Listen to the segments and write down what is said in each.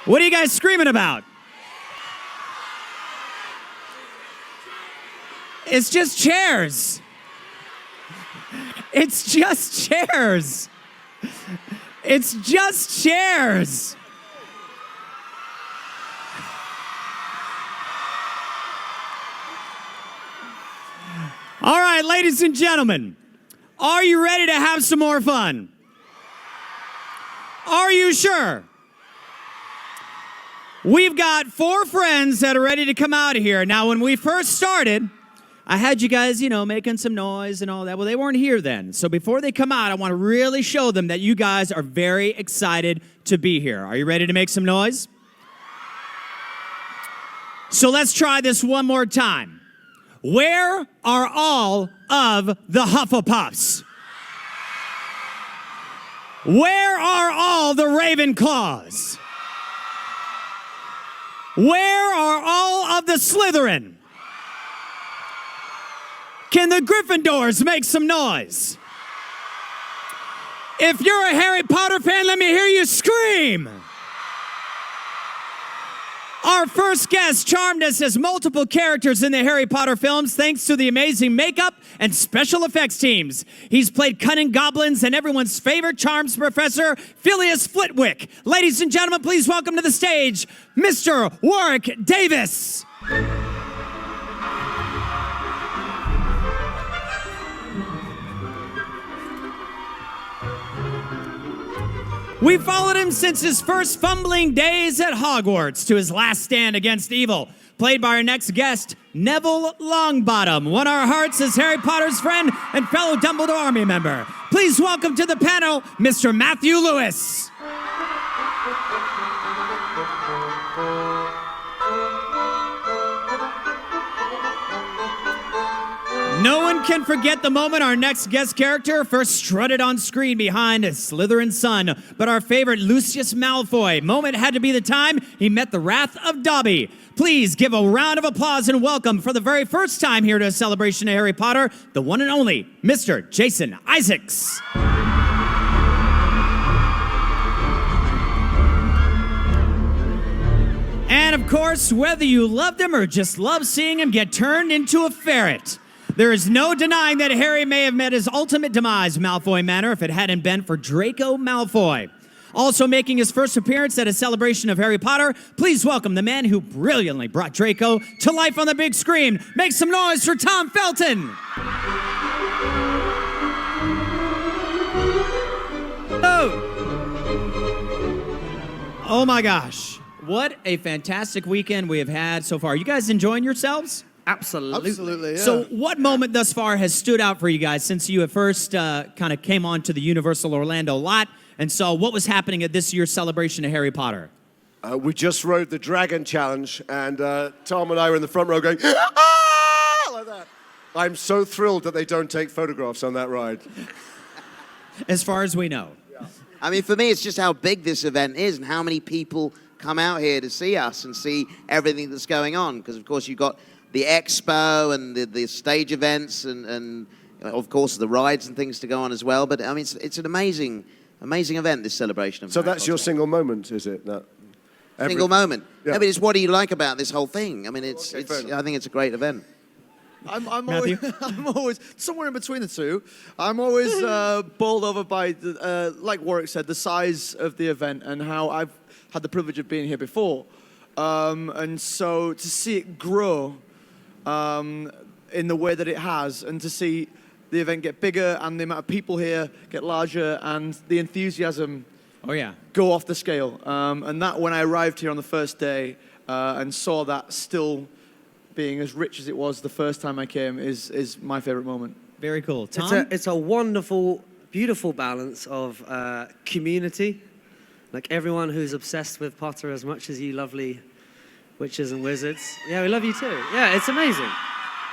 What are you guys screaming about? It's just chairs. It's just chairs. It's just chairs. All right, ladies and gentlemen, are you ready to have some more fun? Are you sure? We've got 4 friends that are ready to come out of here. Now, when we first started, I had you guys, making some noise and all that. Well, they weren't here then. So before they come out, I want to really show them that you guys are very excited to be here. Are you ready to make some noise? So let's try this one more time. Where are all of the Hufflepuffs? Where are all the Ravenclaws? Where are all of the Slytherin? Can the Gryffindors make some noise? If you're a Harry Potter fan, let me hear you scream. Our first guest charmed us as multiple characters in the Harry Potter films thanks to the amazing makeup and special effects teams. He's played cunning goblins and everyone's favorite charms professor, Phileas Flitwick. Ladies and gentlemen, please welcome to the stage, Mr. Warwick Davis. We followed him since his first fumbling days at Hogwarts to his last stand against evil. Played by our next guest, Neville Longbottom, won our hearts as Harry Potter's friend and fellow Dumbledore Army member. Please welcome to the panel, Mr. Matthew Lewis. No one can forget the moment our next guest character first strutted on screen behind Slytherin's son, but our favorite Lucius Malfoy. Moment had to be the time he met the wrath of Dobby. Please give a round of applause and welcome for the very first time here to a celebration of Harry Potter, the one and only Mr. Jason Isaacs. And of course, whether you loved him or just love seeing him get turned into a ferret, there is no denying that Harry may have met his ultimate demise, Malfoy Manor, if it hadn't been for Draco Malfoy. Also making his first appearance at a celebration of Harry Potter, please welcome the man who brilliantly brought Draco to life on the big screen. Make some noise for Tom Felton. Oh my gosh. What a fantastic weekend we have had so far. You guys enjoying yourselves? Absolutely, yeah. So what moment thus far has stood out for you guys since you have first kind of came on to the Universal Orlando lot and saw what was happening at this year's celebration of Harry Potter? We just rode the Dragon Challenge, and Tom and I were in the front row going, ah! Like that. I'm so thrilled that they don't take photographs on that ride. As far as we know. Yeah. I mean, for me, it's just how big this event is and how many people come out here to see us and see everything that's going on. Because, of course, you've got the expo and the stage events and of course the rides and things to go on as well. But I mean, it's an amazing event, this celebration of So Harry that's Potter. your single moment, is it? That Single moment. Yeah. I mean, it's what do you like about this whole thing? I mean, I think it's a great event. I'm always somewhere in between the two. I'm always bowled over by, like Warwick said, the size of the event and how I've had the privilege of being here before. And so to see it grow in the way that it has, and to see the event get bigger and the amount of people here get larger and the enthusiasm go off the scale. And that when I arrived here on the first day and saw that still being as rich as it was the first time I came is my favorite moment. Very cool. Tom? It's a wonderful, beautiful balance of community. Like everyone who's obsessed with Potter as much as you lovely witches and wizards. Yeah, we love you too. Yeah, it's amazing.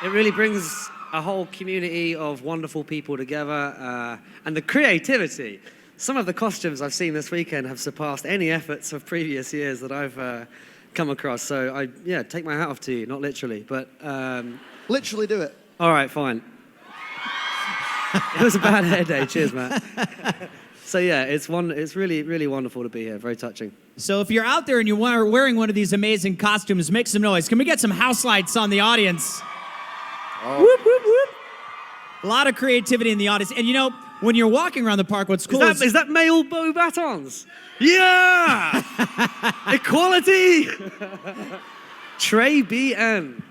It really brings a whole community of wonderful people together. And the creativity. Some of the costumes I've seen this weekend have surpassed any efforts of previous years that I've come across. So take my hat off to you, not literally, but... Literally do it. All right, fine. It was a bad hair day. Cheers, Matt. So yeah, it's really, really wonderful to be here. Very touching. So if you're out there and you are wearing one of these amazing costumes, make some noise. Can we get some house lights on the audience? Oh. Whoop, whoop, whoop. A lot of creativity in the audience. And you know, when you're walking around the park, what's cool Is that male bow batons? Yeah! Equality! Trey BN.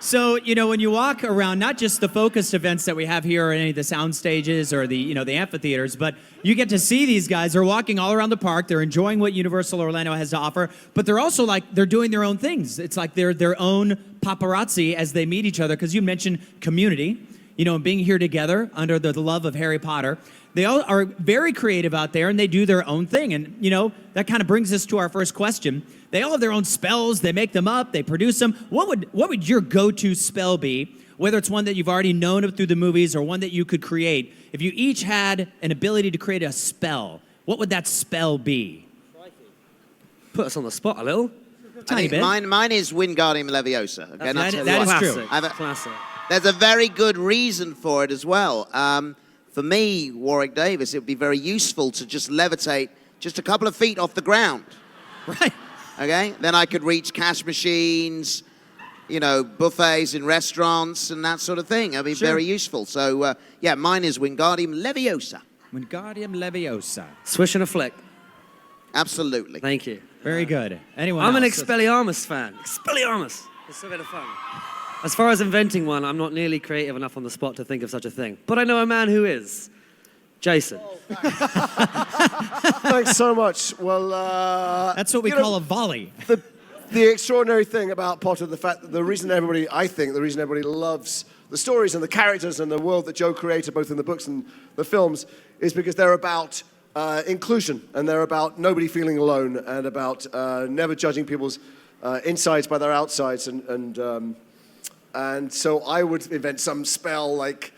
So, you know, when you walk around, not just the focused events that we have here or any of the sound stages or the, you know, the amphitheaters, but you get to see these guys. They're walking all around the park. They're enjoying what Universal Orlando has to offer, but they're also like, they're doing their own things. It's like they're their own paparazzi as they meet each other, because you mentioned community, you know, and being here together under the love of Harry Potter. They all are very creative out there, and they do their own thing. And, you know, that kind of brings us to our first question. They all have their own spells. They make them up. They produce them. What would your go-to spell be, whether it's one that you've already known through the movies or one that you could create? If you each had an ability to create a spell, what would that spell be? Put us on the spot a little. Tiny bit. Mine is Wingardium Leviosa. Okay, That tell you is what. true. Classic. There's a very good reason for it as well. For me, Warwick Davis, it would be very useful to just levitate just a couple of feet off the ground. Right. Okay? Then I could reach cash machines, you know, buffets in restaurants and that sort of thing. That'd be very useful. So, yeah, mine is Wingardium Leviosa. Wingardium Leviosa. Swish and a flick. Absolutely. Thank you. Very good. Anyone I'm an else? Expelliarmus fan. Expelliarmus. It's a bit of fun. As far as inventing one, I'm not nearly creative enough on the spot to think of such a thing. But I know a man who is. Jason. Thanks so much. Well, That's what we call a volley. The extraordinary thing about Potter, the fact that the reason everybody loves the stories and the characters and the world that Joe created, both in the books and the films, is because they're about inclusion, and they're about nobody feeling alone, and about never judging people's insides by their outsides, and so I would invent some spell like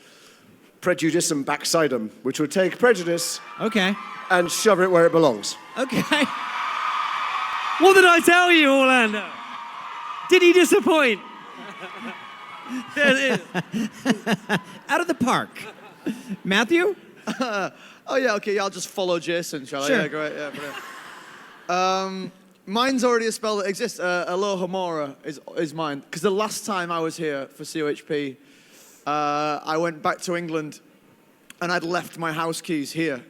Prejudicum Baccidum, which would take prejudice Okay. and shove it where it belongs. Okay. What did I tell you, Orlando? Did he disappoint? There it is. Out of the park. Matthew? Oh, yeah, okay, I'll just follow Jason, shall Sure. I? Yeah, great, yeah, brilliant. Mine's already a spell that exists. Alohomora is mine. Because the last time I was here for COHP, I went back to England and I'd left my house keys here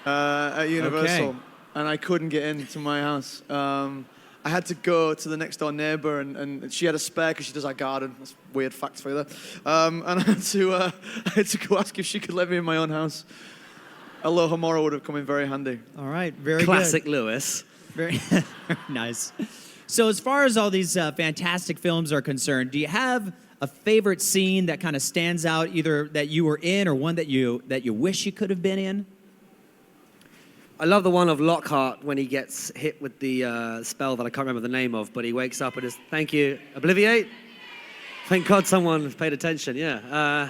at Universal. Okay. And I couldn't get into my house. I had to go to the next door neighbor, and she had a spare because she does our garden. That's a weird fact for you there. And I had to go ask if she could let me in my own house. Alohomora would have come in very handy. All right. Very Classic good. Lewis. Very nice. So as far as all these fantastic films are concerned, do you have a favorite scene that kind of stands out, either that you were in or one that you wish you could have been in? I love the one of Lockhart when he gets hit with the spell that I can't remember the name of, but he wakes up and is, thank you, obliviate? Thank God someone paid attention, yeah.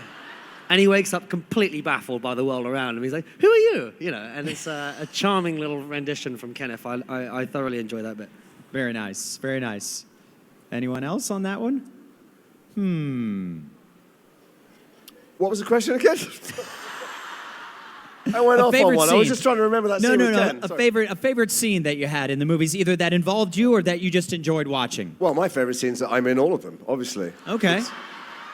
And he wakes up completely baffled by the world around him. He's like, who are you? You know, and it's a charming little rendition from Kenneth. I thoroughly enjoy that bit. Very nice. Very nice. Anyone else on that one? What was the question again? I went off on favorite one. I was scene. just trying to remember that No, scene no, with no. Ken. A Sorry. favorite scene that you had in the movies, either that involved you or that you just enjoyed watching. Well, my favorite scenes that I'm in all of them, obviously. Okay.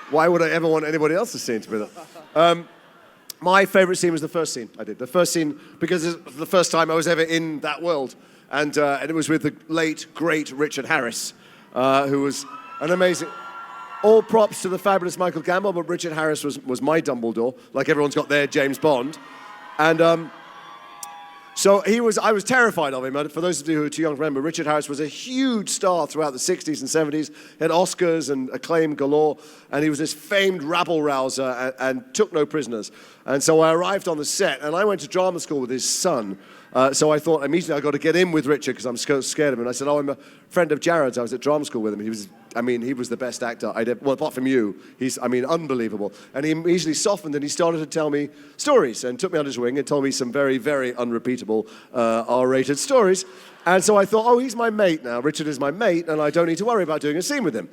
Why would I ever want anybody else's scene to be that? My favorite scene was the first scene I did. The first scene, because it's the first time I was ever in that world. And it was with the late, great Richard Harris, who was an amazing... All props to the fabulous Michael Gambon, but Richard Harris was my Dumbledore, like everyone's got their James Bond. And so I was terrified of him. And for those of you who are too young to remember, Richard Harris was a huge star throughout the 60s and 70s. He had Oscars and acclaim galore. And he was this famed rabble-rouser and took no prisoners. And so I arrived on the set, and I went to drama school with his son. So I thought immediately I got to get in with Richard because I'm scared of him. And I said, oh, I'm a friend of Jared's. I was at drama school with him. He was the best actor I'd ever, well, apart from you. He's unbelievable. And he easily softened and he started to tell me stories and took me under his wing and told me some very, very unrepeatable R-rated stories. And so I thought, oh, he's my mate now. Richard is my mate and I don't need to worry about doing a scene with him.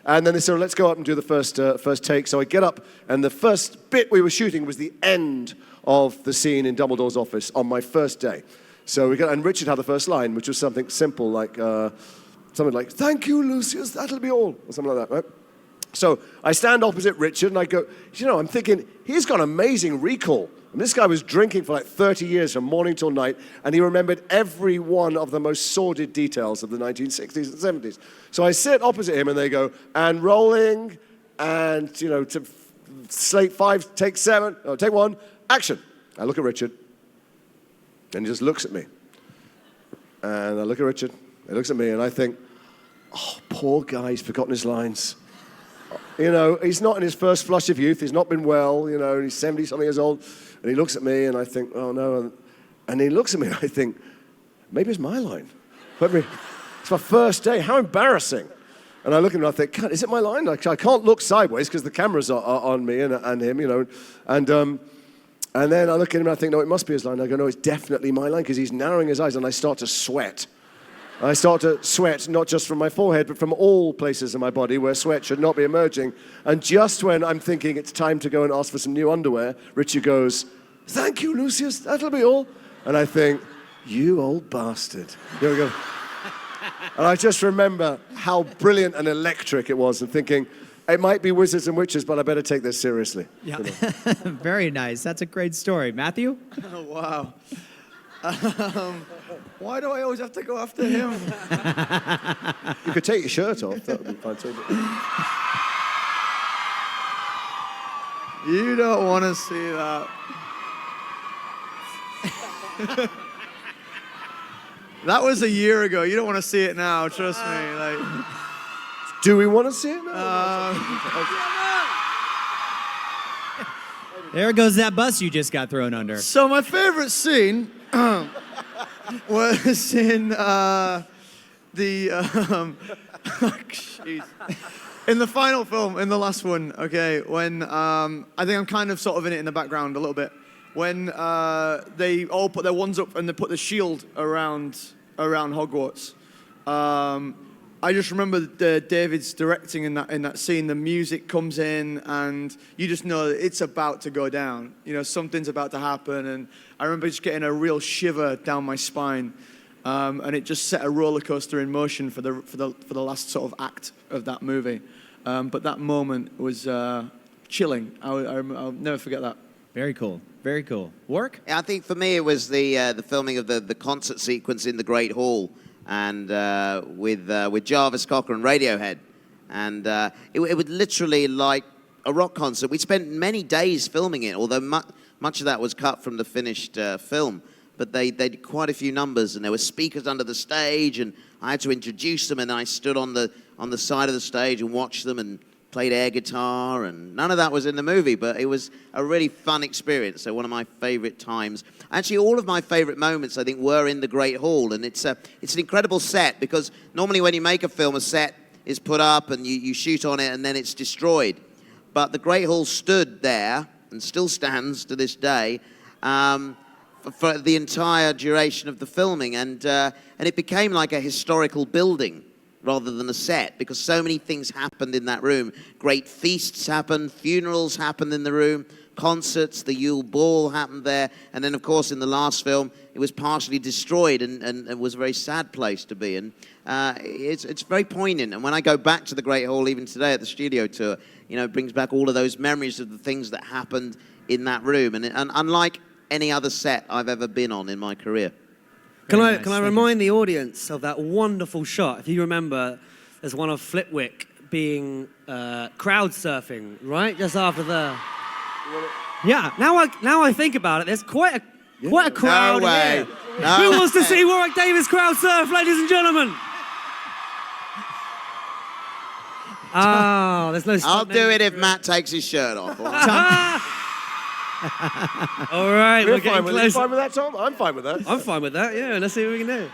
And then they said, let's go up and do the first take. So I get up, and the first bit we were shooting was the end of the scene in Dumbledore's office on my first day. So and Richard had the first line, which was something simple like, "Thank you, Lucius, that'll be all," or something like that, right? So I stand opposite Richard, and I go, I'm thinking, he's got amazing recall. And this guy was drinking for like 30 years from morning till night, and he remembered every one of the most sordid details of the 1960s and 70s. So I sit opposite him, and they go, and rolling, and, to slate 5, take 7, take 1, action. I look at Richard, and he just looks at me. And I look at Richard, he looks at me, and I think, oh, poor guy, he's forgotten his lines. He's not in his first flush of youth, he's not been well, and he's 70-something years old. And he looks at me, and I think, oh, no. And he looks at me, and I think, maybe it's my line. It's my first day. How embarrassing. And I look at him, and I think, God, is it my line? I can't look sideways because the cameras are on me and him, And then I look at him, and I think, no, it must be his line. I go, no, it's definitely my line because he's narrowing his eyes, and I start to sweat. I start to sweat, not just from my forehead, but from all places in my body where sweat should not be emerging. And just when I'm thinking it's time to go and ask for some new underwear, Richard goes, "Thank you, Lucius, that'll be all." And I think, you old bastard. Here we go. And I just remember how brilliant and electric it was, and thinking, it might be wizards and witches, but I better take this seriously. Yeah. Very nice. That's a great story. Matthew? Oh, wow. Why do I always have to go after him? You could take your shirt off. That would be fine too. You don't want to see that. That was a year ago. You don't want to see it now. Trust me. Do we want to see it now? There goes that bus you just got thrown under. So my favorite scene was in in the final film, in the last one, okay, when I think I'm kind of sort of in it in the background a little bit, when they all put their wands up and they put the shield around Hogwarts. I just remember David's directing in that scene. The music comes in, and you just know that it's about to go down. Something's about to happen, and I remember just getting a real shiver down my spine, and it just set a roller coaster in motion for the last sort of act of that movie. But that moment was chilling. I'll never forget that. Very cool. Very cool. Warwick? I think for me it was the filming of the concert sequence in the Great Hall, and with Jarvis Cocker and Radiohead, and it was literally like a rock concert. We spent many days filming it, although much of that was cut from the finished film. But they did quite a few numbers, and there were speakers under the stage, and I had to introduce them, and then I stood on the side of the stage and watched them and played air guitar, and none of that was in the movie, but it was a really fun experience. So one of my favorite times. Actually, all of my favorite moments, I think, were in the Great Hall, and it's an incredible set, because normally when you make a film, a set is put up and you shoot on it and then it's destroyed. But the Great Hall stood there, and still stands to this day, for the entire duration of the filming, and it became like a historical building rather than a set, because so many things happened in that room. Great feasts happened, funerals happened in the room, concerts, the Yule Ball happened there, and then of course in the last film it was partially destroyed, and it was a very sad place to be. And it's very poignant, and when I go back to the Great Hall even today at the studio tour, it brings back all of those memories of the things that happened in that room, and unlike any other set I've ever been on in my career. Can I remind the audience of that wonderful shot? If you remember, there's one of Flitwick being crowd surfing, right? Just after the... Yeah, now I think about it, there's quite a crowd No way. here. No Who wants to way. see Warwick Davis crowd surf, ladies and gentlemen? There's no... I'll do it if Matt takes his shirt off. All right, we're getting You close. fine with that, Tom? I'm fine with that. I'm fine with that, yeah. Let's see what we can do.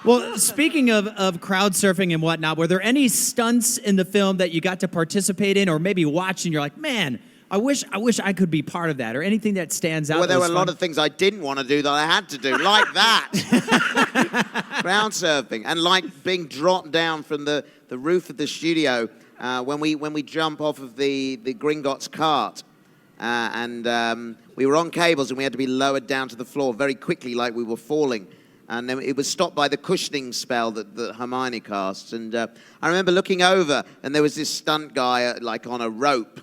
Well, speaking of crowd surfing and whatnot, were there any stunts in the film that you got to participate in, or maybe watch and you're like, man, I wish I could be part of that, or anything that stands out? Well, there that were was a lot fun? of things I didn't want to do that I had to do, like that. Crowd surfing, and like being dropped down from the roof of the studio when we jump off of the Gringotts cart, and we were on cables and we had to be lowered down to the floor very quickly, like we were falling. And then it was stopped by the cushioning spell that Hermione casts. And I remember looking over, and there was this stunt guy like on a rope,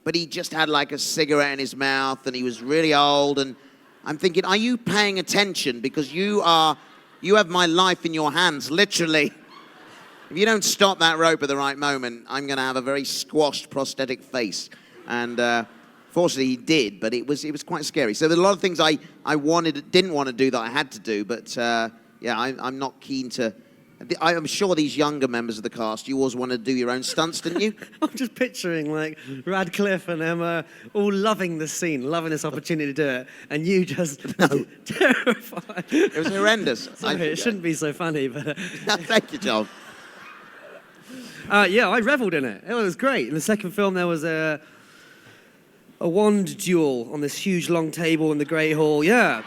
but he just had like a cigarette in his mouth, and he was really old. And I'm thinking, are you paying attention? Because you have my life in your hands, literally. If you don't stop that rope at the right moment, I'm going to have a very squashed prosthetic face. And fortunately, he did, but it was quite scary. So there's a lot of things I didn't want to do that I had to do, but yeah, I'm not keen to. I'm sure these younger members of the cast, you always wanted to do your own stunts, didn't you? I'm just picturing like Radcliffe and Emma all loving this scene, loving this opportunity to do it, and you just terrified. It was horrendous. Sorry, it shouldn't be so funny, but Thank you, John. yeah, I revelled in it. It was great. In the second film, there was a wand duel on this huge long table in the Great Hall. Yeah.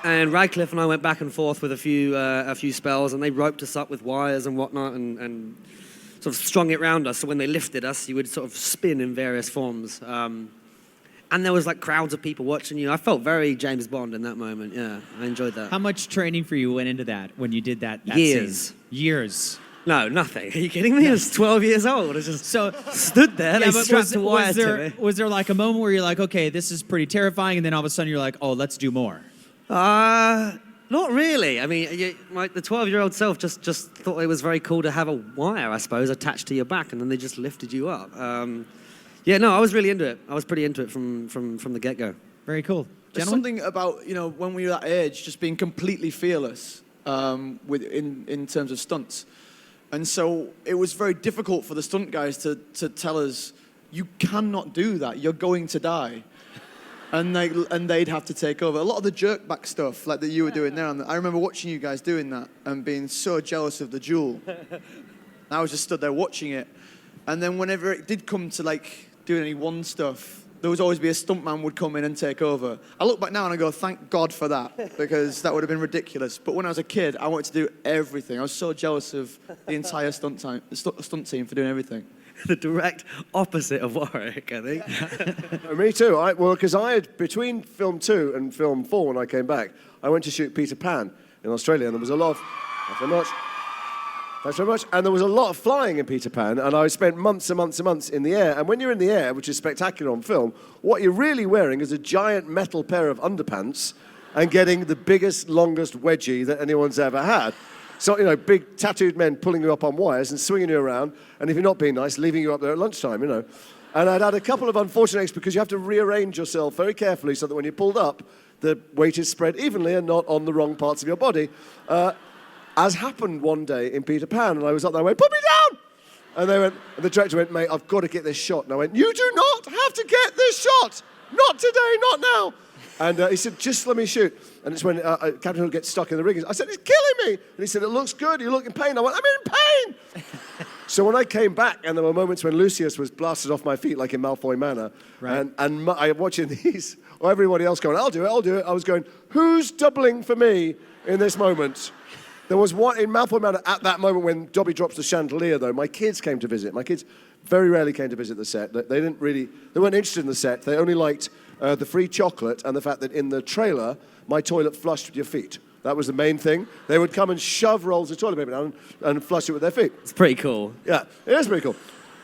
And Radcliffe and I went back and forth with a few spells, and they roped us up with wires and whatnot, and sort of strung it round us. So when they lifted us, you would sort of spin in various forms. And there was like crowds of people watching you. I felt very James Bond in that moment. Yeah, I enjoyed that. How much training for you went into that when you did that Years. scene? Years. No, nothing. Are you kidding me? I was 12 years old. I just stood there. Yeah, They but strapped a wire to me. was there like a moment where you're like, okay, this is pretty terrifying, and then all of a sudden you're like, oh, let's do more? Not really. I mean, the 12-year-old self just thought it was very cool to have a wire, I suppose, attached to your back, and then they just lifted you up. Yeah, no, I was really into it. I was pretty into it from the get-go. Very cool. There's Gentlemen? something about, when we were that age, just being completely fearless in terms of stunts. And so it was very difficult for the stunt guys to tell us, you cannot do that, you're going to die. And they'd have to take over. A lot of the jerk back stuff like that you were doing there, I remember watching you guys doing that and being so jealous of the duel. I was just stood there watching it. And then whenever it did come to like doing any wand stuff, there would always be a stuntman would come in and take over. I look back now and I go, thank God for that, because that would have been ridiculous. But when I was a kid, I wanted to do everything. I was so jealous of the entire stunt team for doing everything. The direct opposite of Warwick, I think. Me too. Because I had, between film 2 and film 4, when I came back, I went to shoot Peter Pan in Australia, and there was a lot of... Thanks very much. Thanks very much. And there was a lot of flying in Peter Pan, and I spent months and months and months in the air. And when you're in the air, which is spectacular on film, what you're really wearing is a giant metal pair of underpants and getting the biggest, longest wedgie that anyone's ever had. So, big tattooed men pulling you up on wires and swinging you around, and if you're not being nice, leaving you up there at lunchtime, And I'd had a couple of unfortunate eggs because you have to rearrange yourself very carefully so that when you're pulled up, the weight is spread evenly and not on the wrong parts of your body. As happened one day in Peter Pan, and I was up there, I went, put me down! And the director went, mate, I've got to get this shot. And I went, you do not have to get this shot! Not today, not now! And he said, just let me shoot. And it's when Captain Hook gets stuck in the rigging. I said, it's killing me! And he said, it looks good, you look in pain. I went, I'm in pain! So when I came back, and there were moments when Lucius was blasted off my feet, like in Malfoy Manor, right. and I'm watching these, or everybody else going, I'll do it. I was going, who's doubling for me in this moment? There was one in Malfoy Manor at that moment when Dobby drops the chandelier, though. My kids came to visit. My kids very rarely came to visit the set. They weren't interested in the set. They only liked the free chocolate and the fact that in the trailer, my toilet flushed with your feet. That was the main thing. They would come and shove rolls of toilet paper down and flush it with their feet. It's pretty cool. Yeah, it is pretty cool.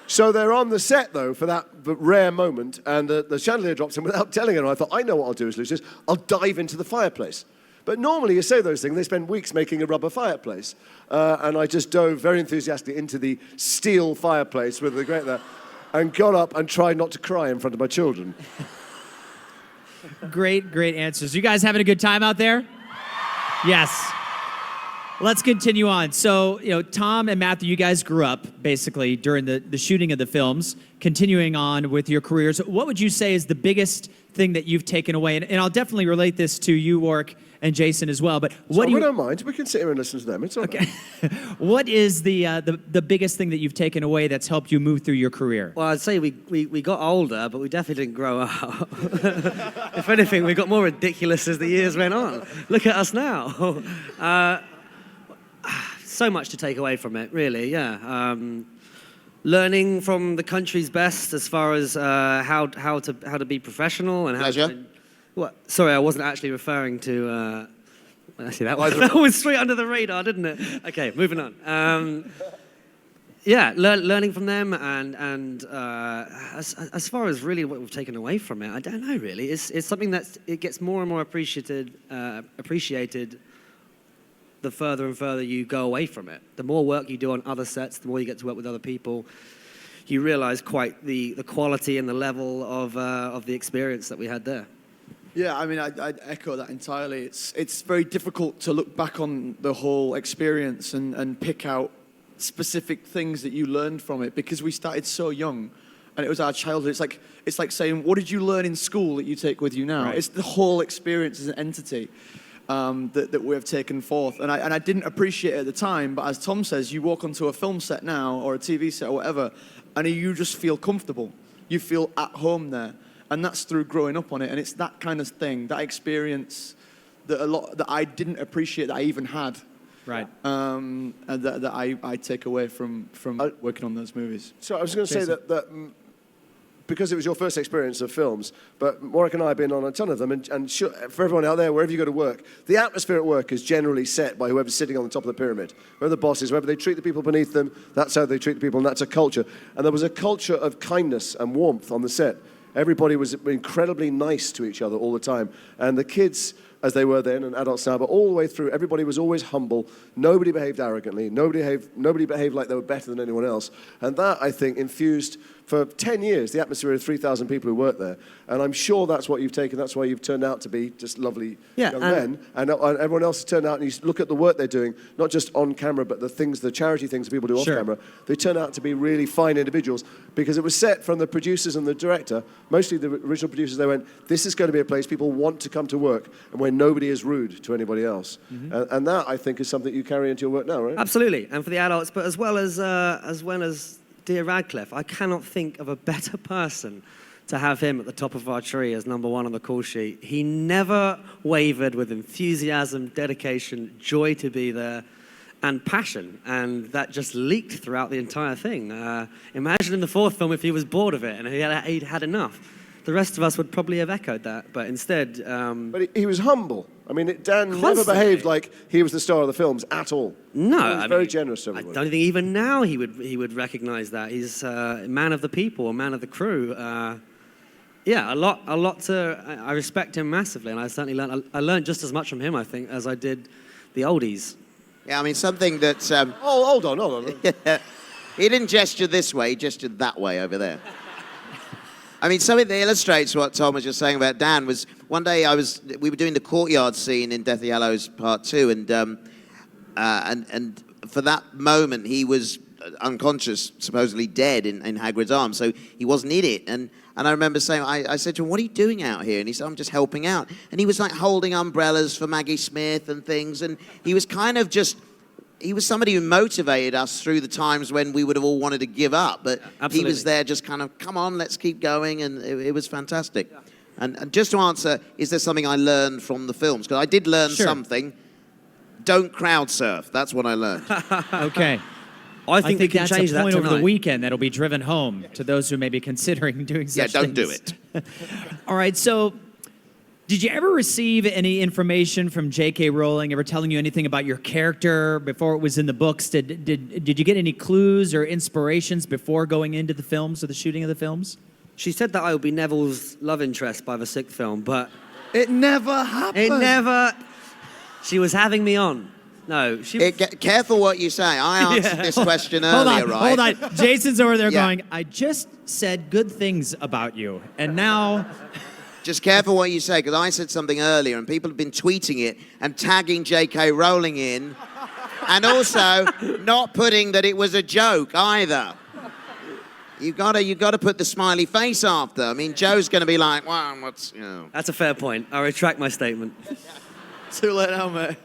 So they're on the set, though, for that rare moment, and the chandelier drops in without telling her. I thought, I know what I'll do as Lucius. I'll dive into the fireplace. But normally you say those things, they spend weeks making a rubber fireplace. And I just dove very enthusiastically into the steel fireplace with the grate there and got up and tried not to cry in front of my children. Great answers. You guys having a good time out there? Yes. Let's continue on. So, Tom and Matthew, you guys grew up basically during the shooting of the films. Continuing on with your careers, what would you say is the biggest thing that you've taken away? And I'll definitely relate this to you, Warwick, and Jason as well. But we don't mind. We can sit here and listen to them. It's all okay. Right. What is the biggest thing that you've taken away that's helped you move through your career? Well, I'd say we got older, but we definitely didn't grow up. If anything, we got more ridiculous as the years went on. Look at us now. So much to take away from it, really, yeah. learning from the country's best as far as how to be professional and how. Pleasure. What? Sorry, I wasn't actually referring to. Actually, that went straight under the radar, didn't it? Okay, moving on. Yeah, learning from them, and as far as really what we've taken away from it, I don't know really. It's something that it gets more and more appreciated the further and further you go away from it. The more work you do on other sets, the more you get to work with other people, you realize quite the quality and the level of the experience that we had there. Yeah, I mean, I'd echo that entirely. It's very difficult to look back on the whole experience and pick out specific things that you learned from it, because we started so young and it was our childhood. It's like saying, what did you learn in school that you take with you now? Right. It's the whole experience as an entity that we have taken forth. And I didn't appreciate it at the time, but as Tom says, you walk onto a film set now or a TV set or whatever, and you just feel comfortable. You feel at home there. And that's through growing up on it. And it's that kind of thing, that experience that I didn't appreciate that I even had. Right. And that I take away from working on those movies. So I was going to say that because it was your first experience of films, but Warwick and I have been on a ton of them, and for everyone out there, wherever you go to work, the atmosphere at work is generally set by whoever's sitting on the top of the pyramid. Whoever the boss is, whoever they treat the people beneath them, that's how they treat the people, and that's a culture. And there was a culture of kindness and warmth on the set. Everybody was incredibly nice to each other all the time. And the kids, as they were then, and adults now, but all the way through, everybody was always humble. Nobody behaved arrogantly. Nobody behaved like they were better than anyone else. And that, I think, infused for 10 years the atmosphere of 3,000 people who worked there. And I'm sure that's what you've taken. That's why you've turned out to be just lovely young men. And everyone else has turned out, and you look at the work they're doing, not just on camera, but the charity things that people do off camera. They turn out to be really fine individuals, because it was set from the producers and the director, mostly the original producers. They went, this is going to be a place people want to come to work, and where nobody is rude to anybody else. Mm-hmm. And that, I think, is something you carry into your work now, right? Absolutely, and for the adults, but as well as dear Radcliffe, I cannot think of a better person to have him at the top of our tree as number one on the call sheet. He never wavered with enthusiasm, dedication, joy to be there, and passion, and that just leaked throughout the entire thing. Imagine in the fourth film if he was bored of it and he'd had enough. The rest of us would probably have echoed that, but instead... But he was humble. I mean, Dan never behaved like he was the star of the films at all. No, he was very generous to everybody. I don't think even now he would recognize that. He's a man of the people, a man of the crew. Yeah, a lot to... I respect him massively, and I certainly learned just as much from him, I think, as I did the oldies. Yeah, I mean, something that... hold on. He didn't gesture this way, he gestured that way over there. I mean, something that illustrates what Tom was just saying about Dan was one day we were doing the courtyard scene in Deathly Hallows Part 2, and for that moment he was unconscious, supposedly dead in Hagrid's arms, so he wasn't in it. And I remember saying, I said to him, what are you doing out here? And he said, I'm just helping out. And he was like holding umbrellas for Maggie Smith and things, and he was kind of just... He was somebody who motivated us through the times when we would have all wanted to give up. But he was there just kind of, come on, let's keep going. And it was fantastic. Yeah. And just to answer, is there something I learned from the films? Because I did learn something. Don't crowd surf. That's what I learned. Okay. I think we can that's change a point that over the weekend that'll be driven home to those who may be considering doing such things. Yeah, don't things. do it. All right, so... Did you ever receive any information from J.K. Rowling, ever telling you anything about your character before it was in the books? Did you get any clues or inspirations before going into the films or the shooting of the films? She said that I would be Neville's love interest by the sixth film, but... It never happened. She was having me on. No, she... Careful what you say. I answered this question earlier, right? Hold on. Jason's over there going, I just said good things about you, and now... Just careful what you say, because I said something earlier, and people have been tweeting it and tagging J.K. Rowling in, and also not putting that it was a joke either. You gotta put the smiley face after. I mean, Joe's gonna be like, "Well, what's?" That's a fair point. I retract my statement. Too late now, mate.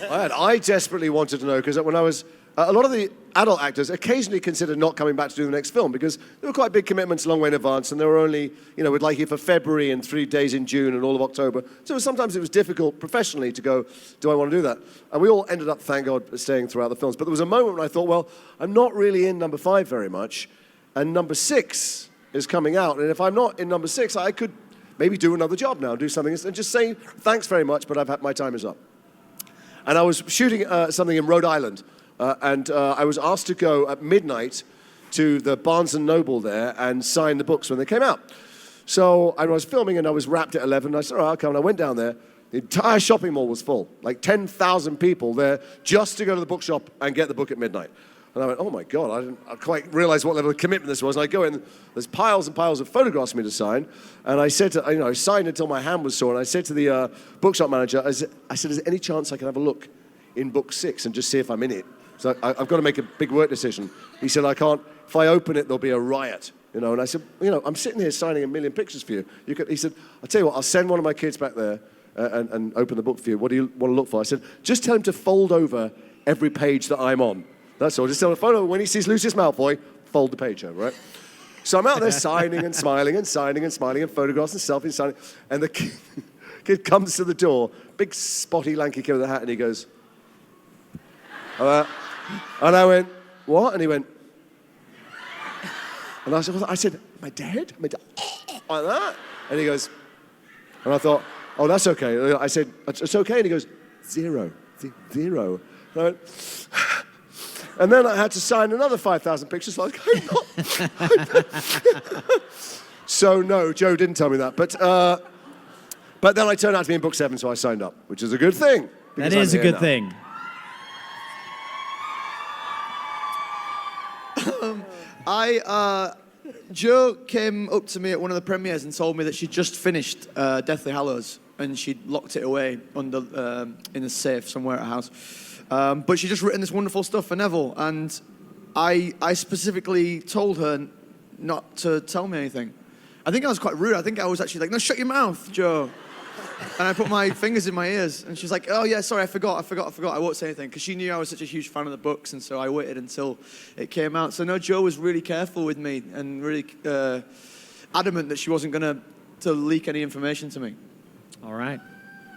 I desperately wanted to know, because when I was... a lot of the adult actors occasionally considered not coming back to do the next film, because there were quite big commitments a long way in advance, and they were only, we'd like you for February and 3 days in June and all of October. So sometimes it was difficult professionally to go, do I want to do that? And we all ended up, thank God, staying throughout the films. But there was a moment when I thought, well, I'm not really in number 5 very much. and number 6 is coming out. And if I'm not in number 6, I could maybe do another job now, do something, and just say, thanks very much, but my time is up. And I was shooting something in Rhode Island, and I was asked to go at midnight to the Barnes & Noble there and sign the books when they came out. So I was filming, and I was wrapped at 11, and I said, all right, I'll come. And I went down there. The entire shopping mall was full, like 10,000 people there just to go to the bookshop and get the book at midnight. And I went, oh my God, I didn't quite realize what level of commitment this was. And I go in, there's piles and piles of photographs for me to sign. And I said I signed until my hand was sore. And I said to the bookshop manager, I said, is there any chance I can have a look in book 6 and just see if I'm in it? So I've got to make a big work decision. He said, I can't, if I open it, there'll be a riot. And I said, I'm sitting here signing 1 million pictures for you. He said, I'll tell you what, I'll send one of my kids back there and open the book for you. What do you want to look for? I said, just tell him to fold over every page that I'm on. That's all. Just tell him to fold over. When he sees Lucius Malfoy, fold the page over, right? So I'm out there signing and smiling and signing and smiling and photographs and selfies and signing. And the kid comes to the door, big spotty lanky kid with a hat, and he goes, and I went, what? And he went, and I said, am I dead? Like that? And he goes, and I thought, oh, that's okay. I said, it's okay. And he goes, 0. And I went, and then I had to sign another 5,000 pictures. Like, so no, Joe didn't tell me that. But then I turned out to be in book 7, so I signed up, which is a good thing. That is a good thing. Joe came up to me at one of the premieres and told me that she'd just finished Deathly Hallows and she'd locked it away under in a safe somewhere at her house. But she'd just written this wonderful stuff for Neville, and I specifically told her not to tell me anything. I think I was quite rude. I think I was actually like, no, shut your mouth, Joe. And I put my fingers in my ears, and she's like, oh yeah, sorry, I forgot. I won't say anything, because she knew I was such a huge fan of the books, and so I waited until it came out. So no, Joe was really careful with me and really adamant that she wasn't going to leak any information to me. All right.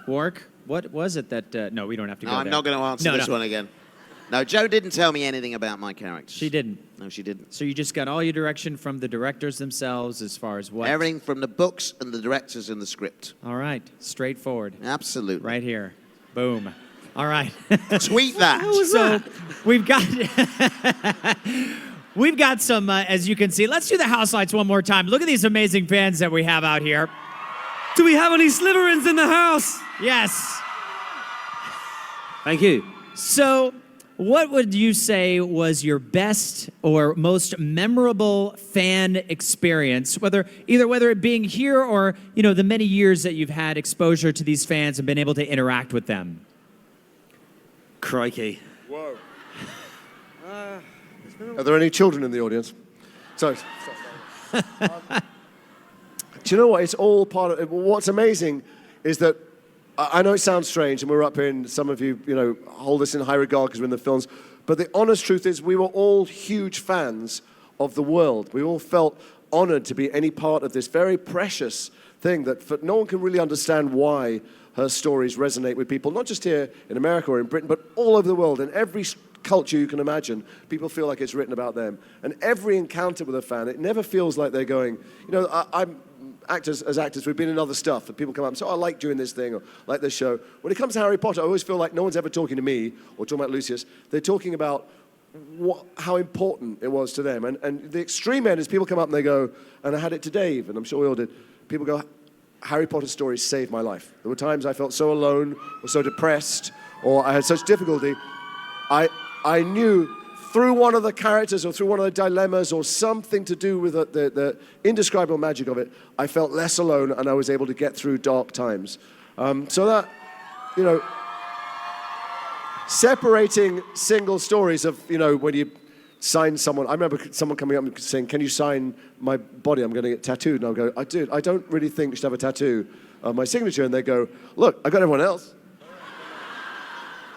Warwick, what was it that... no, we don't have to go No, I'm there. not going to answer this one again. No, Joe didn't tell me anything about my characters. She didn't? No, she didn't. So you just got all your direction from the directors themselves as far as what? Everything from the books and the directors and the script. All right. Straightforward. Absolutely. Right here. Boom. All right. Tweet that. So we've got... We've got some, as you can see. Let's do the house lights one more time. Look at these amazing fans that we have out here. Do we have any Slytherins in the house? Yes. Thank you. So, what would you say was your best or most memorable fan experience, whether it being here or, the many years that you've had exposure to these fans and been able to interact with them? Crikey. Whoa. Are there any children in the audience? Sorry. Do you know what? It's all part of it. What's amazing is that I know it sounds strange, and we're up here, and some of you, hold us in high regard because we're in the films. But the honest truth is, we were all huge fans of the world. We all felt honored to be any part of this very precious thing that no one can really understand why her stories resonate with people, not just here in America or in Britain, but all over the world. In every culture you can imagine, people feel like it's written about them. And every encounter with a fan, it never feels like they're going, as actors, we've been in other stuff, and people come up and say, I like doing this thing, or like this show. When it comes to Harry Potter, I always feel like no one's ever talking to me or talking about Lucius. They're talking about how important it was to them. And the extreme end is people come up and they go, and I had it to Dave, and I'm sure we all did, people go, Harry Potter stories saved my life. There were times I felt so alone, or so depressed, or I had such difficulty. I knew through one of the characters or through one of the dilemmas or something to do with the indescribable magic of it, I felt less alone and I was able to get through dark times. So that, separating single stories of, when you sign someone. I remember someone coming up and saying, can you sign my body? I'm going to get tattooed. And I'll go, I don't really think you should have a tattoo of my signature. And they go, look, I got everyone else.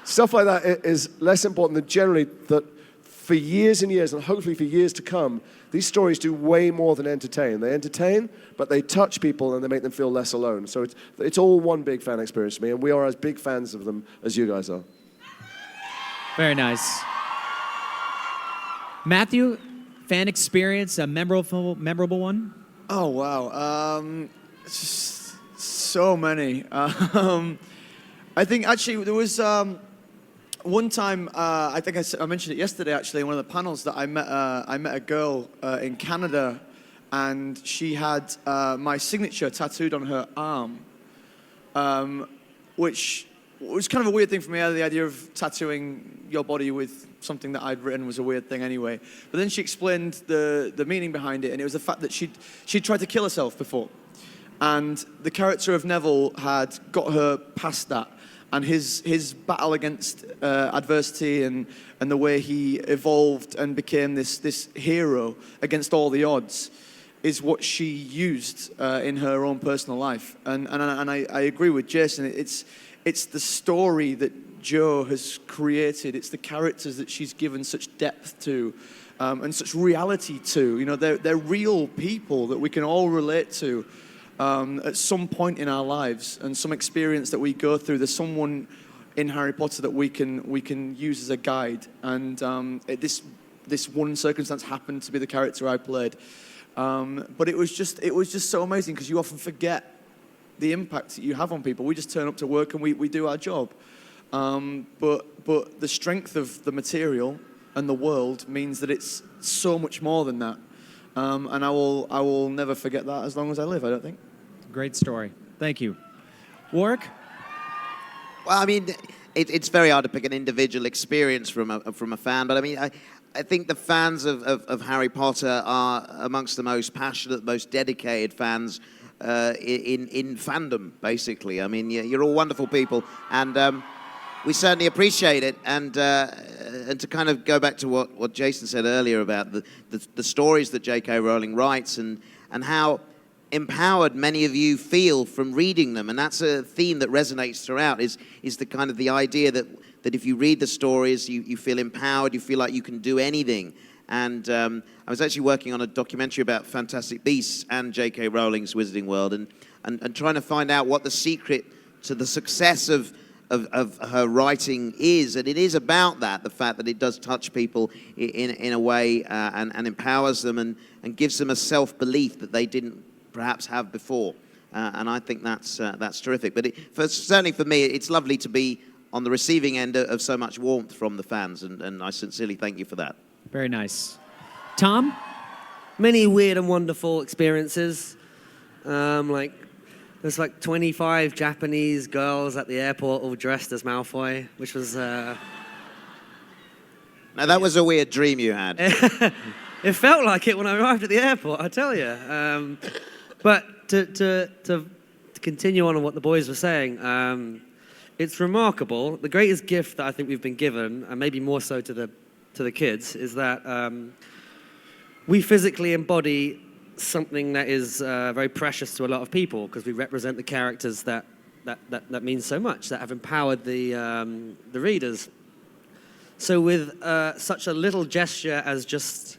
Stuff like that is less important than generally that for years and years, and hopefully for years to come, these stories do way more than entertain. They entertain, but they touch people and they make them feel less alone. So it's all one big fan experience to me, and we are as big fans of them as you guys are. Very nice. Matthew, fan experience, a memorable one? Oh, wow. Just so many. I think actually there was one time, I think I mentioned it yesterday actually in one of the panels, that I met a girl in Canada, and she had my signature tattooed on her arm, which was kind of a weird thing for me. The idea of tattooing your body with something that I'd written was a weird thing anyway. But then she explained the meaning behind it, and it was the fact that she'd tried to kill herself before. And the character of Neville had got her past that. And his battle against adversity and the way he evolved and became this hero against all the odds is what she used in her own personal life. And I agree with Jason. It's the story that Jo has created. It's the characters that she's given such depth to and such reality to. You know, they're real people that we can all relate to at some point in our lives, and some experience that we go through. There's someone in Harry Potter that we can use as a guide. And this one circumstance happened to be the character I played. But it was just so amazing, because you often forget the impact that you have on people. We just turn up to work and we do our job. But the strength of the material and the world means that it's so much more than that. And I will never forget that as long as I live, I don't think. Great story. Thank you. Warwick? Well, I mean, it's very hard to pick an individual experience from a fan, but I mean, I think the fans of Harry Potter are amongst the most passionate, most dedicated fans in fandom, basically. I mean, you're all wonderful people, and we certainly appreciate it. And to kind of go back to what Jason said earlier about the stories that J.K. Rowling writes, and how empowered many of you feel from reading them, and that's a theme that resonates throughout, is the kind of the idea that if you read the stories, you feel empowered, you feel like you can do anything. And I was actually working on a documentary about Fantastic Beasts and J.K. Rowling's Wizarding World, and trying to find out what the secret to the success of her writing is. And it is about that, the fact that it does touch people in a way and empowers them and gives them a self-belief that they didn't perhaps have before. And I think that's terrific. But certainly for me, it's lovely to be on the receiving end of so much warmth from the fans, and I sincerely thank you for that. Very nice. Tom? Many weird and wonderful experiences. There's like 25 Japanese girls at the airport all dressed as Malfoy, which was... Now, that was a weird dream you had. It felt like it when I arrived at the airport, I tell you. But to continue on what the boys were saying, it's remarkable. The greatest gift that I think we've been given, and maybe more so to the kids, is that we physically embody something that is very precious to a lot of people, because we represent the characters that mean so much, that have empowered the readers. So with such a little gesture as just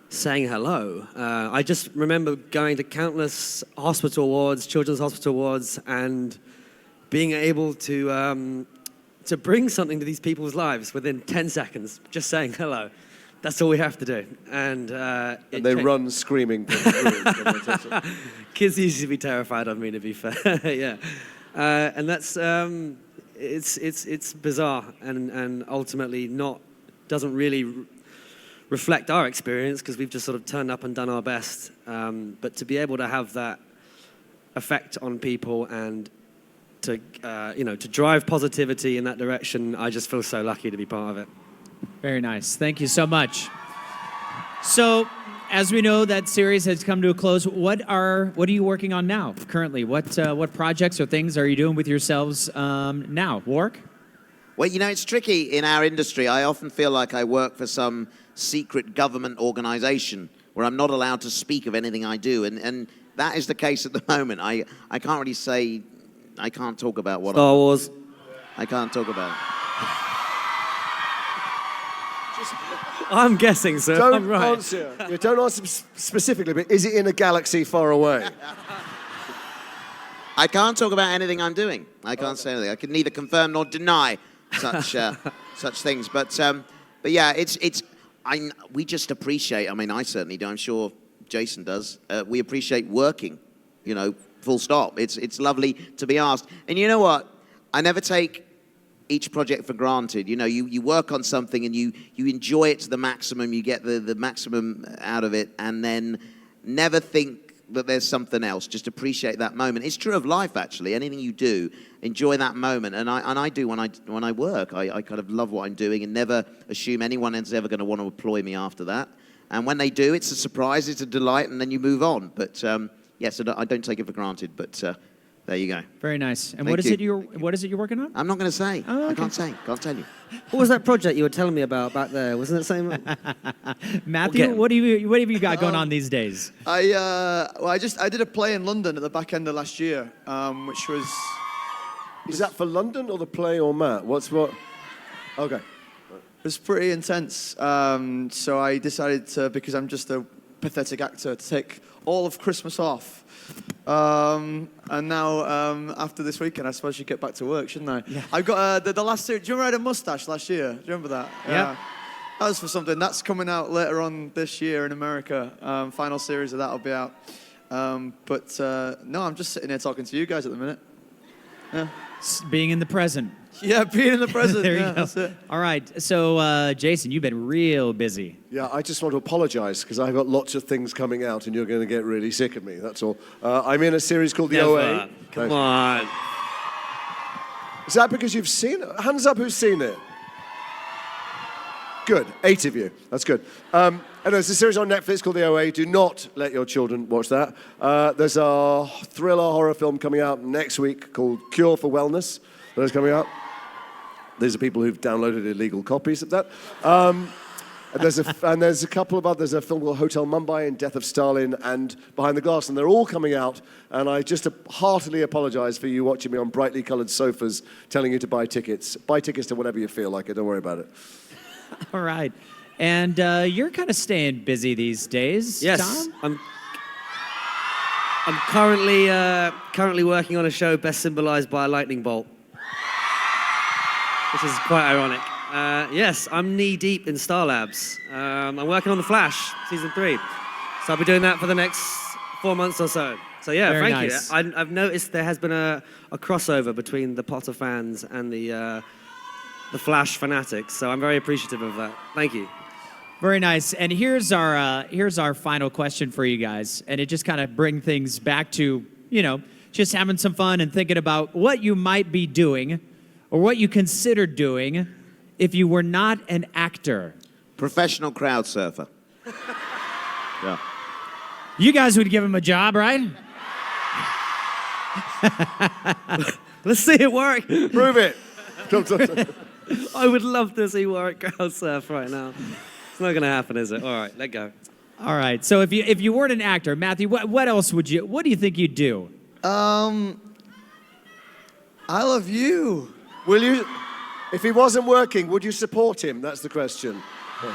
saying hello, I just remember going to countless hospital wards, children's hospital wards, and being able to bring something to these people's lives within 10 seconds, just saying hello. That's all we have to do. And they run screaming. Kids used to be terrified of me, to be fair. Yeah. And that's, it's bizarre and ultimately doesn't really reflect our experience, because we've just sort of turned up and done our best. But to be able to have that effect on people and to drive positivity in that direction, I just feel so lucky to be part of it. Very nice. Thank you so much. So, as we know, that series has come to a close. What are you working on now, currently? What projects or things are you doing with yourselves now? Warwick? Well, it's tricky in our industry. I often feel like I work for some secret government organization where I'm not allowed to speak of anything I do. And that is the case at the moment. I can't really say, I can't talk about what Star Wars. I can't talk about it. I'm guessing, sir. I'm right. Don't answer specifically, but is it in a galaxy far away? I can't talk about anything I'm doing. I can't say anything. I can neither confirm nor deny such things. But yeah, it's we just appreciate, I mean, I certainly do, I'm sure Jason does, we appreciate working, you know, full stop. It's lovely to be asked. And you know what? I never take each project for granted. You know, you work on something and you enjoy it to the maximum, you get the maximum out of it, and then never think that there's something else. Just appreciate that moment. It's true of life, actually. Anything you do, enjoy that moment. And I do when I work. I kind of love what I'm doing and never assume anyone is ever going to want to employ me after that. And when they do, it's a surprise, it's a delight, and then you move on. But yes, I don't take it for granted. But there you go. Very nice. And Thank you. what is it you're working on? I'm not going to say. Oh, okay. I can't say. Can't tell you. What was that project you were telling me about back there? Wasn't it the same? Matthew, Okay. what have you got going on these days? I did a play in London at the back end of last year, which was. Is that for London or the play or Matt? What's what? Okay. It was pretty intense. So I decided to, because I'm just a pathetic actor, to take all of Christmas off. And now, after this weekend, I suppose I should get back to work, shouldn't I? Yeah. I've got the last series. Do you remember I had a mustache last year? Do you remember that? Yeah. That was for something. That's coming out later on this year in America. Final series of that will be out. But no, I'm just sitting here talking to you guys at the minute. Yeah. Being in the present. Yeah, being in the present. There you yeah, go. That's it. All right. So, Jason, you've been real busy. Yeah, I just want to apologise because I've got lots of things coming out and you're going to get really sick of me, that's all. I'm in a series called The OA. Come on. Is that because you've seen it? Hands up who's seen it. Good, 8 of you. That's good. And there's a series on Netflix called The OA. Do not let your children watch that. There's a thriller horror film coming out next week called Cure for Wellness. That is coming out. These are people who've downloaded illegal copies of that. And there's a couple of others. There's a film called Hotel Mumbai and Death of Stalin and Behind the Glass, and they're all coming out. And I just heartily apologise for you watching me on brightly coloured sofas telling you to buy tickets. Buy tickets to whatever you feel like it. Don't worry about it. All right. And you're kind of staying busy these days, Yes, Tom? I'm currently working on a show best symbolized by a lightning bolt, which is quite ironic. Yes, I'm knee deep in Star Labs. I'm working on The Flash, season 3. So I'll be doing that for the next 4 months or so. So yeah, Very thank nice. you. I've noticed there has been a crossover between the Potter fans and the Flash fanatics. So I'm very appreciative of that. Thank you. Very nice. And here's our final question for you guys. And it just kind of bring things back to, just having some fun and thinking about what you might be doing or what you consider doing if you were not an actor. Professional crowd surfer. Yeah. You guys would give him a job, right? Let's see it work. Prove it. I would love to see Warwick crowd surf right now. It's not going to happen, is it? All right, let go. All right. So if you weren't an actor, Matthew, what else what do you think you'd do? I love you. Will you? If he wasn't working, would you support him? That's the question. Well,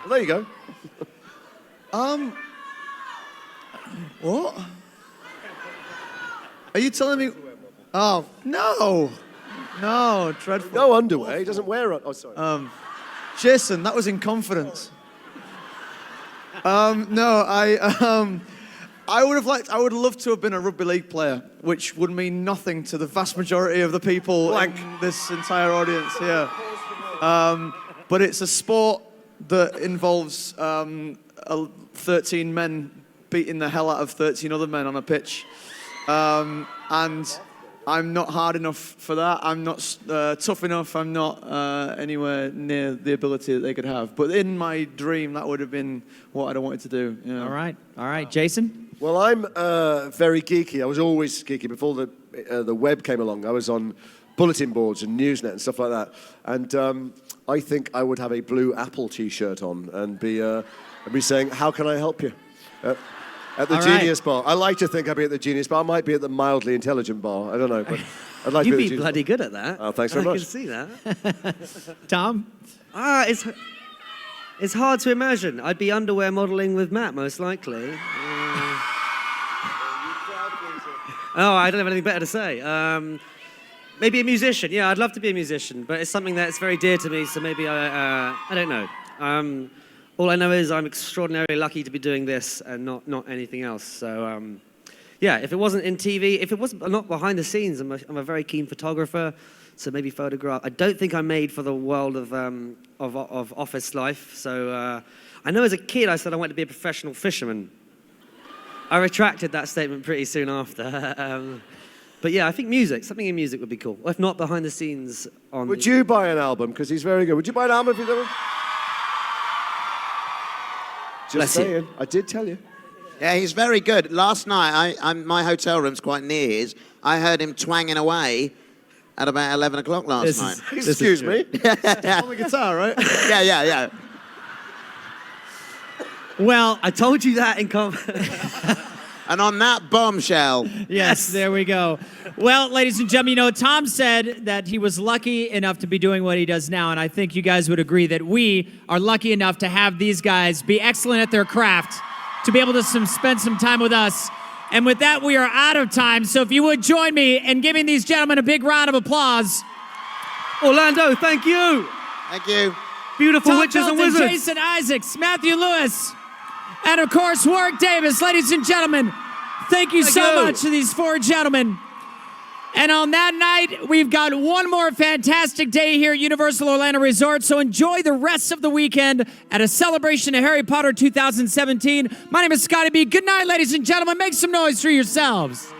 there you go. What? Are you telling me? Oh, no. No, dreadful. No underwear. He doesn't wear it. Oh, sorry. Jason, that was in confidence. No, I would love to have been a rugby league player, which would mean nothing to the vast majority of the people in this entire audience here. But it's a sport that involves 13 men beating the hell out of 13 other men on a pitch. And I'm not hard enough for that. I'm not tough enough. I'm not anywhere near the ability that they could have. But in my dream, that would have been what I'd have wanted to do. Yeah. All right, Jason. Well, I'm very geeky. I was always geeky before the web came along. I was on bulletin boards and Newsnet and stuff like that. And I think I would have a blue Apple T-shirt on and be saying, "How can I help you?" At the Genius Bar. I like to think I'd be at the Genius Bar. I might be at the Mildly Intelligent Bar. I don't know, but I'd like to be at the You'd be Genius bloody Bar. good at that. Oh, thanks very much. I can see that. Tom? It's hard to imagine. I'd be underwear modeling with Matt, most likely. Oh, I don't have anything better to say. Maybe a musician. Yeah, I'd love to be a musician, but it's something that's very dear to me. So maybe I don't know. All I know is I'm extraordinarily lucky to be doing this and not anything else. So yeah, if it wasn't in TV, if it was not behind the scenes, I'm a very keen photographer. So maybe photograph. I don't think I'm made for the world of office life. So I know as a kid I said I wanted to be a professional fisherman. I retracted that statement pretty soon after. But yeah, I think music, something in music would be cool. Or if not, behind the scenes on... Would you buy an album? Because he's very good. Would you buy an album if you did one? Just saying. I did tell you. Yeah, he's very good. Last night, my hotel room's quite near his. I heard him twanging away at about 11 o'clock last night. Excuse me. On the guitar, right? Yeah. Well, I told you that in And on that bombshell. yes, there we go. Well, ladies and gentlemen, you know, Tom said that he was lucky enough to be doing what he does now, and I think you guys would agree that we are lucky enough to have these guys be excellent at their craft, to be able to spend some time with us. And with that, we are out of time, so if you would join me in giving these gentlemen a big round of applause. Orlando, thank you. Thank you. Beautiful Tom witches and Felton, wizards. Jason Isaacs, Matthew Lewis, and of course, Warwick Davis. Ladies and gentlemen, thank you so much to these four gentlemen. And on that night, we've got one more fantastic day here at Universal Orlando Resort, so enjoy the rest of the weekend at a celebration of Harry Potter 2017. My name is Scotty B. Good night, ladies and gentlemen. Make some noise for yourselves.